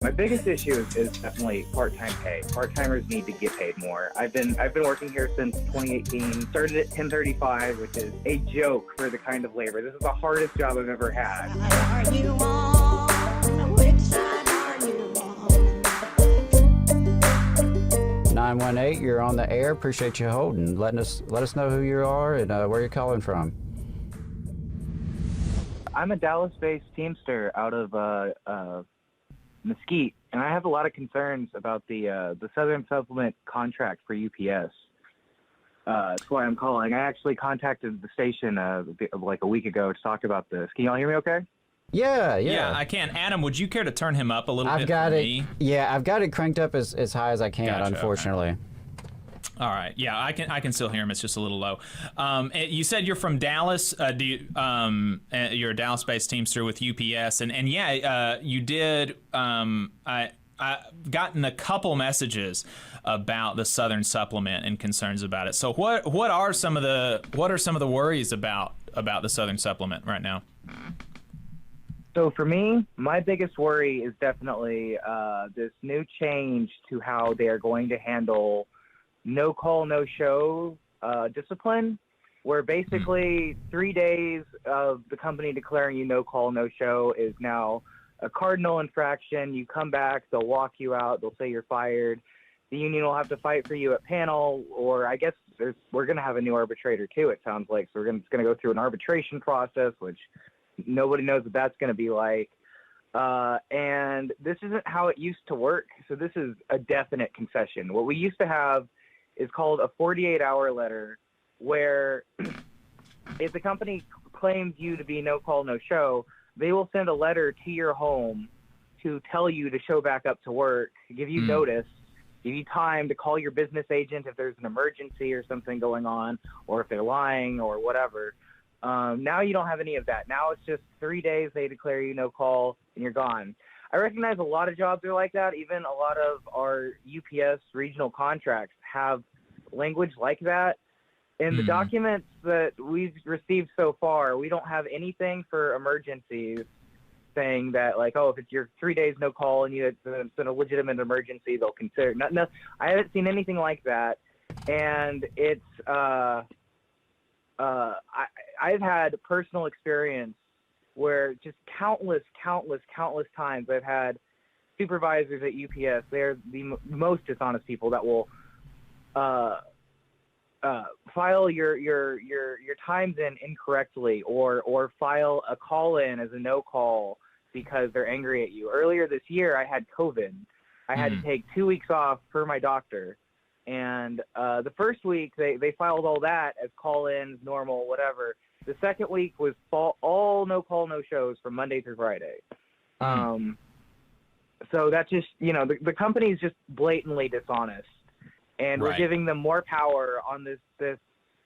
My biggest issue is definitely part-time pay. Part-timers need to get paid more. I've been working here since 2018. Started at 1035, which is a joke for the kind of labor. This is the hardest job I've ever had. Are you on? Which side are you on? 918, you're on the air. Appreciate you holding. Let us know who you are and where you're calling from. I'm a Dallas-based Teamster out of Mesquite, and I have a lot of concerns about the Southern Supplement contract for UPS. That's why I'm calling. I actually contacted the station like a week ago to talk about this. Can y'all hear me okay? Yeah, I can. Adam, would you care to turn him up a little bit? I've got for it. me? Yeah, I've got it cranked up as high as I can, Gotcha, unfortunately. Okay. All right. Yeah, I can still hear him. It's just a little low. You said you're from Dallas. You're a Dallas-based Teamster with UPS, and yeah, you did. I've gotten a couple messages about the Southern Supplement and concerns about it. So what are some of the worries about the Southern Supplement right now? So for me, my biggest worry is definitely this new change to how they are going to handle no call, no show discipline, where basically 3 days of the company declaring you no call, no show is now a cardinal infraction. You come back, they'll walk you out, they'll say you're fired. The union will have to fight for you at panel, or I guess we're going to have a new arbitrator too, it sounds like. So it's going to go through an arbitration process, which nobody knows what that's going to be like. And this isn't how it used to work. So this is a definite concession. What we used to have is called a 48-hour letter, where if the company claims you to be no call, no show, they will send a letter to your home to tell you to show back up to work, give you notice, give you time to call your business agent if there's an emergency or something going on, or if they're lying or whatever. Now you don't have any of that. Now it's just 3 days, they declare you no call, and you're gone. I recognize a lot of jobs are like that. Even a lot of our UPS regional contracts have language like that. In the documents that we've received so far, we don't have anything for emergencies saying that, like, oh, if it's your 3 days no call and it's a legitimate emergency, they'll consider. No, I haven't seen anything like that. And it's I've had personal experience where just countless times I've had supervisors at UPS. They're the most dishonest people that will file your times in incorrectly, or file a call in as a no call because they're angry at you. Earlier this year, I had COVID. I had to take 2 weeks off per my doctor. And the first week, they filed all that as call-ins, normal, whatever. The second week was all no-call, no-shows from Monday through Friday. So that's just, the company is just blatantly dishonest. And we're giving them more power on this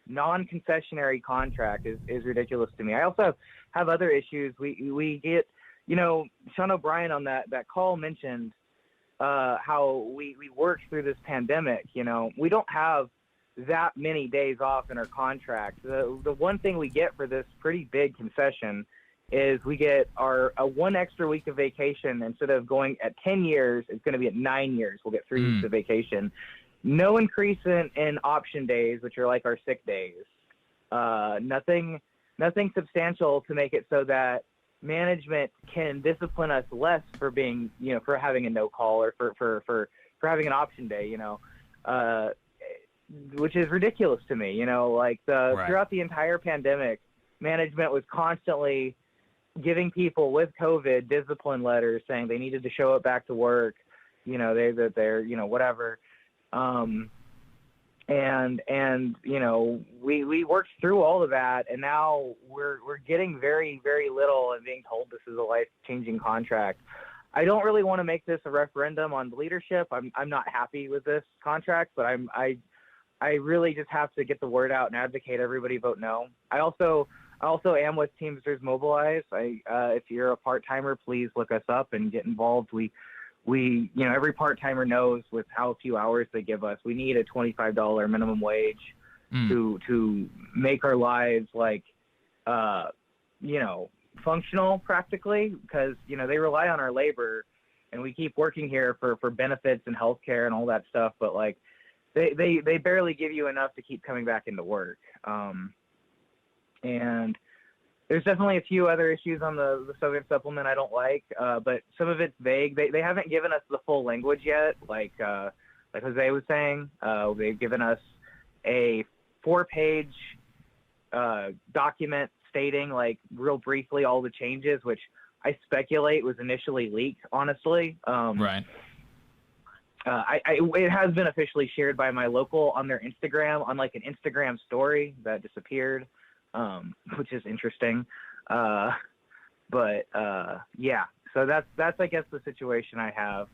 non-concessionary contract is ridiculous to me. I also have other issues. We get, Sean O'Brien on that call mentioned how we work through this pandemic. We don't have that many days off in our contract. The one thing we get for this pretty big concession is we get a 1 extra week of vacation. Instead of going at 10 years, it's going to be at 9 years. We'll get 3 weeks of vacation. No increase in option days, which are like our sick days. Nothing substantial to make it so that management can discipline us less for being, for having a no call, or for having an option day, which is ridiculous to me. Throughout the entire pandemic, management was constantly giving people with COVID discipline letters saying they needed to show up back to work, they're whatever. We worked through all of that, and now we're getting very, very little and being told this is a life-changing contract. I don't really want to make this a referendum on leadership. I'm not happy with this contract, but I really just have to get the word out and advocate everybody vote no. I also am with Teamsters Mobilize. If you're a part-timer, please look us up and get involved. We every part-timer knows with how few hours they give us, we need a $25 minimum wage to make our lives functional practically, because, they rely on our labor, and we keep working here for benefits and healthcare and all that stuff, but like they barely give you enough to keep coming back into work. And there's definitely a few other issues on the Southern supplement I don't like, but some of it's vague. They haven't given us the full language yet, like Jose was saying. They've given us a 4-page document stating, like, real briefly all the changes, which I speculate was initially leaked, honestly. Right. It has been officially shared by my local on their Instagram, on like an Instagram story that disappeared, which is interesting. Yeah, so that's I guess the situation I have.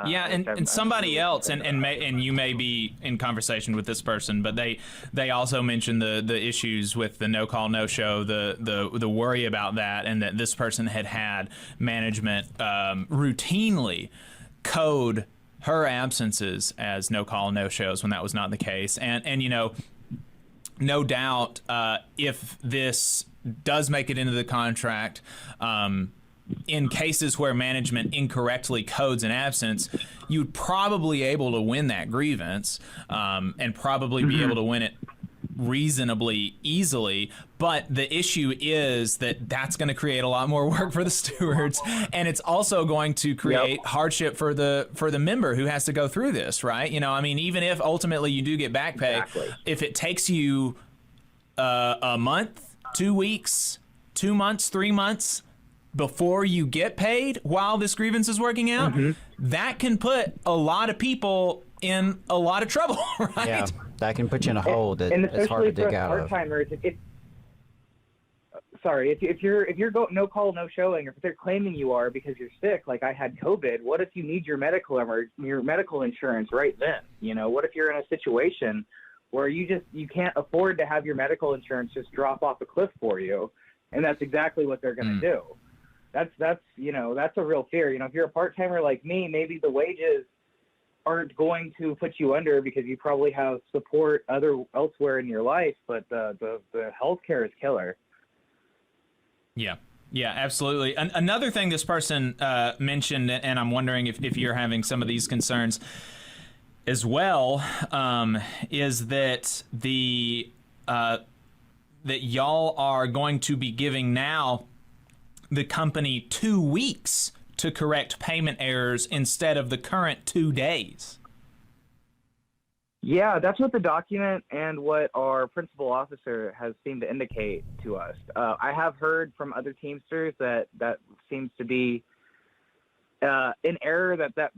Yeah, and somebody else, and you may be in conversation with this person, but they also mentioned the issues with the no call no show, the worry about that, and that this person had management routinely code her absences as no call no shows when that was not the case, and you know, no doubt if this does make it into the contract. In cases where management incorrectly codes an absence, you'd probably able to win that grievance and probably be able to win it reasonably easily. But the issue is that that's going to create a lot more work for the stewards, and it's also going to create hardship for the member who has to go through this, right? You know, I mean, even if ultimately you do get back pay, if it takes you a month, 2 weeks, 2 months, 3 months before you get paid while this grievance is working out, that can put a lot of people in a lot of trouble, right? Yeah, that can put you in a hole that it's hard to dig out of. Part-timers, if you're no call, no showing, or if they're claiming you are because you're sick, like I had COVID, what if you need your medical insurance right then? You know, what if you're in a situation where you can't afford to have your medical insurance just drop off a cliff for you, and that's exactly what they're going to do. That's you know, that's a real fear. You know, if you're a part-timer like me, maybe the wages aren't going to put you under because you probably have support elsewhere in your life, but the healthcare is killer. Yeah, absolutely. Another thing this person mentioned, and I'm wondering if you're having some of these concerns as well, is that that y'all are going to be giving now the company 2 weeks to correct payment errors instead of the current 2 days. Yeah, that's what the document and what our principal officer has seemed to indicate to us. I have heard from other Teamsters that seems to be an error, that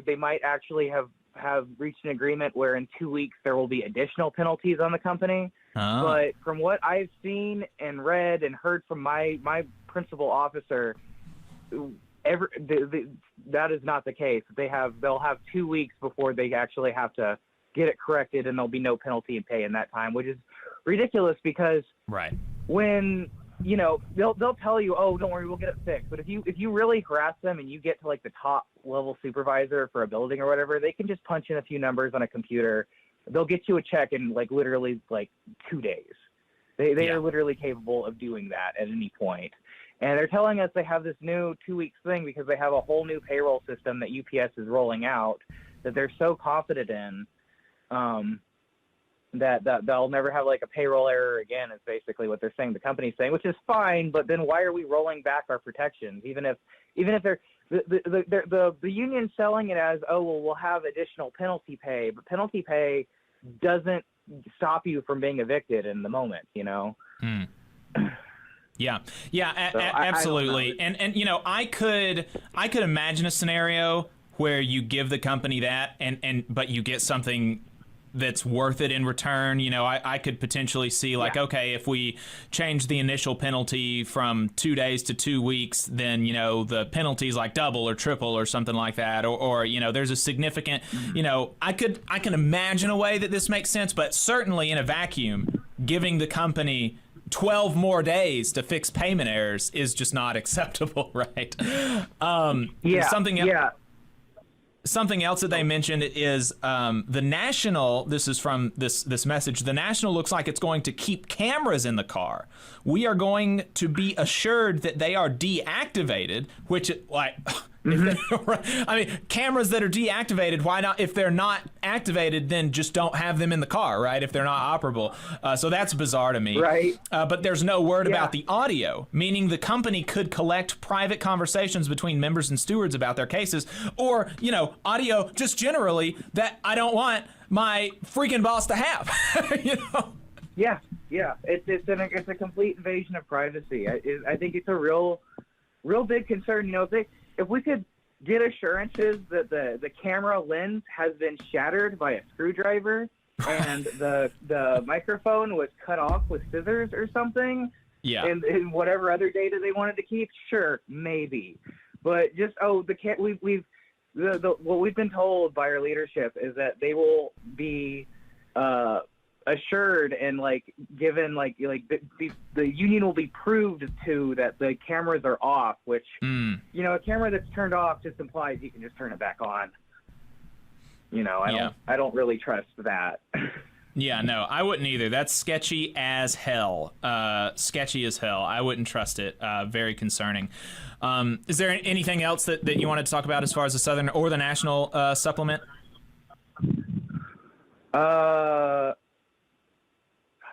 they might actually have reached an agreement where in 2 weeks there will be additional penalties on the company. But from what I've seen and read and heard from my principal officer, that is not the case. They'll have 2 weeks before they actually have to get it corrected, and there'll be no penalty and pay in that time, which is ridiculous because when you know they'll tell you, oh, don't worry, we'll get it fixed. But if you really harass them and you get to like the top level supervisor for a building or whatever, they can just punch in a few numbers on a computer. They'll get you a check in like literally like 2 days. They are literally capable of doing that at any point. And they're telling us they have this new 2 weeks thing because they have a whole new payroll system that UPS is rolling out that they're so confident in that they'll never have like a payroll error again, is basically what they're saying. The company's saying, which is fine, but then why are we rolling back our protections? Even if they're the union selling it as, oh, well, we'll have additional penalty pay, but penalty pay doesn't stop you from being evicted in the moment, you know? Yeah, absolutely. And you know, I could imagine a scenario where you give the company that but you get something that's worth it in return. You know, I could potentially see like, okay, if we change the initial penalty from 2 days to 2 weeks, then, you know, the penalty's like double or triple or something like that. Or you know, there's a significant, you know, I can imagine a way that this makes sense, but certainly in a vacuum, giving the company 12 more days to fix payment errors is just not acceptable, right? Something else that they mentioned is the National, this is from this message, the National looks like it's going to keep cameras in the car. We are going to be assured that they are deactivated, which, like, I mean, cameras that are deactivated, why not? If they're not activated, then just don't have them in the car, right? If they're not operable. So that's bizarre to me. Right. But there's no word about the audio, meaning the company could collect private conversations between members and stewards about their cases, or, audio just generally that I don't want my freaking boss to have, Yeah. It's a complete invasion of privacy. I think it's a real big concern. If we could get assurances that the camera lens has been shattered by a screwdriver and the microphone was cut off with scissors or something, and whatever other data they wanted to keep, sure, maybe. But just what we've been told by our leadership is that they will be assured and given the union will be proved to that the cameras are off, which a camera that's turned off just implies you can just turn it back on. I don't really trust that. Yeah, no, I wouldn't either. That's sketchy as hell. Sketchy as hell. I wouldn't trust it. Very concerning. Is there anything else that you wanted to talk about as far as the Southern or the National supplement?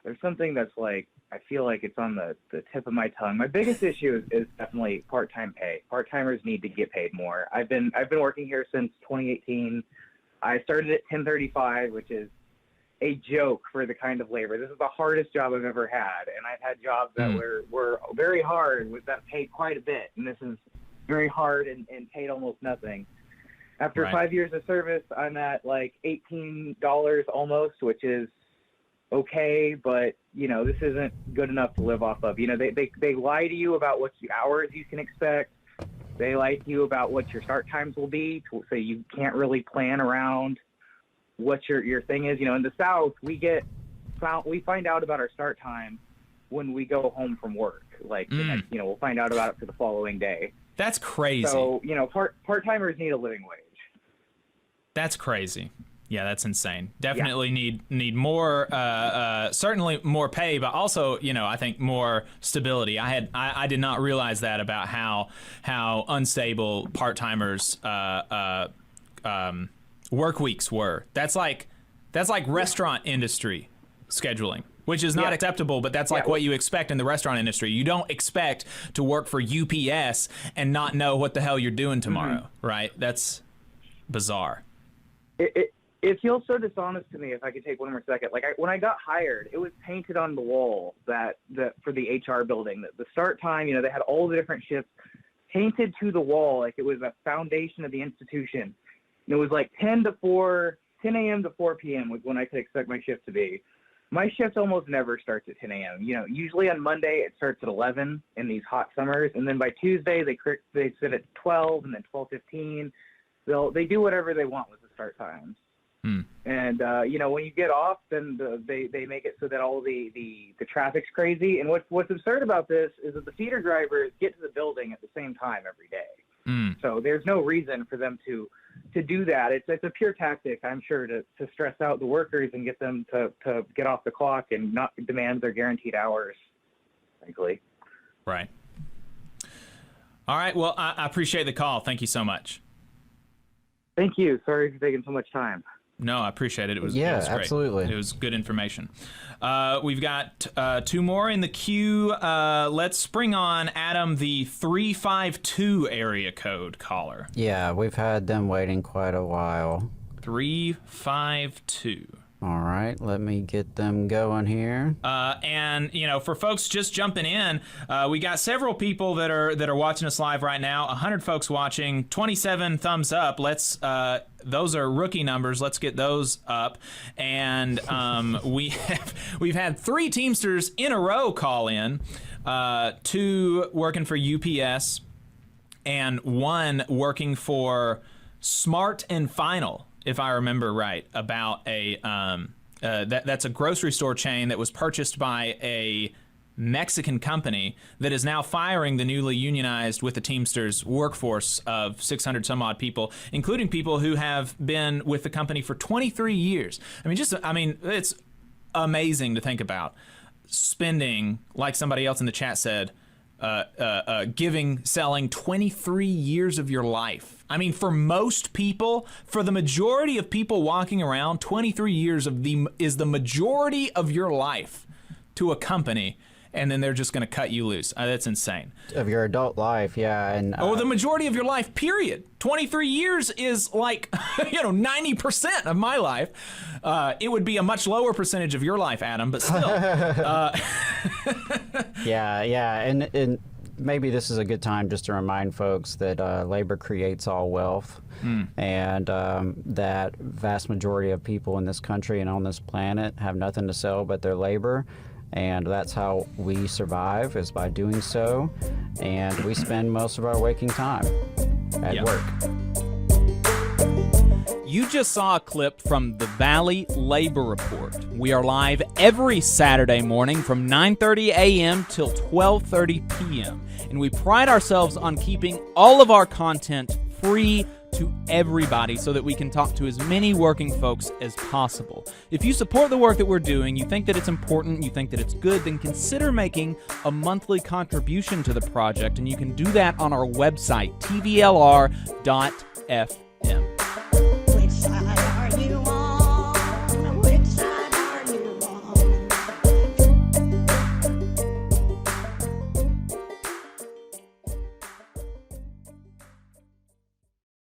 There's something that's I feel like it's on the tip of my tongue. My biggest issue is definitely part-time pay. Part-timers need to get paid more. I've been working here since 2018. I started at 1035, which is a joke for the kind of labor. This is the hardest job I've ever had, and I've had jobs that were very hard that paid quite a bit, and this is very hard and paid almost nothing. After 5 years of service, I'm at $18 almost, which is okay, but this isn't good enough to live off of. They lie to you about what hours you can expect. They lie to you about what your start times will be, so you can't really plan around what your thing is. In the South, we find out about our start time when we go home from work. We'll find out about it for the following day. That's crazy. So part-timers need a living wage. That's crazy. Yeah, that's insane. Definitely need more, certainly more pay, but also, I think more stability. I did not realize that about how unstable part-timers work weeks were. That's like restaurant industry scheduling, which is not acceptable, but that's what you expect in the restaurant industry. You don't expect to work for UPS and not know what the hell you're doing tomorrow, right? That's bizarre. It feels so dishonest to me, if I could take one more second. When I got hired, it was painted on the wall that for the HR building, that the start time, they had all the different shifts painted to the wall like it was a foundation of the institution. And it was 10 a.m. to 4 p.m. was when I could expect my shift to be. My shift almost never starts at 10 a.m. Usually on Monday it starts at 11 in these hot summers, and then by Tuesday they sit at 12 and then 12:15. They do whatever they want with the start times. And when you get off, then they make it so that all the traffic's crazy. And what's absurd about this is that the feeder drivers get to the building at the same time every day. So there's no reason for them to do that. It's a pure tactic, I'm sure, to stress out the workers and get them to get off the clock and not demand their guaranteed hours, frankly. Right. All right. Well, I appreciate the call. Thank you so much. Thank you. Sorry for taking so much time. No, I appreciate it. It was great. Absolutely. It was good information. We've got two more in the queue. Let's bring on Adam, the 352 area code caller. Yeah, we've had them waiting quite a while. 352. All right, let me get them going here. And for folks just jumping in, we got several people that are watching us live right now. 100 folks watching, 27 thumbs up. Let's those are rookie numbers. Let's get those up. And we've had 3 Teamsters in a row call in, 2 working for UPS, and 1 working for Smart and Final, if I remember right, about that's a grocery store chain that was purchased by a Mexican company that is now firing the newly unionized with the Teamsters workforce of 600 some odd people, including people who have been with the company for 23 years. It's amazing to think about spending, like somebody else in the chat said, selling 23 years of your life. I mean, for most people, for the majority of people walking around, 23 years is the majority of your life to a company, and then they're just going to cut you loose. That's insane. Of your adult life, yeah. And the majority of your life, period. 23 years is like, 90% of my life. It would be a much lower percentage of your life, Adam, but still. Yeah. And maybe this is a good time just to remind folks that labor creates all wealth, and that vast majority of people in this country and on this planet have nothing to sell but their labor. And that's how we survive, is by doing so. And we spend most of our waking time at work. You just saw a clip from the Valley Labor Report. We are live every Saturday morning from 9:30 a.m. till 12:30 p.m. And we pride ourselves on keeping all of our content free to everybody so that we can talk to as many working folks as possible. If you support the work that we're doing, you think that it's important, you think that it's good, then consider making a monthly contribution to the project, and you can do that on our website, tvlr.fm.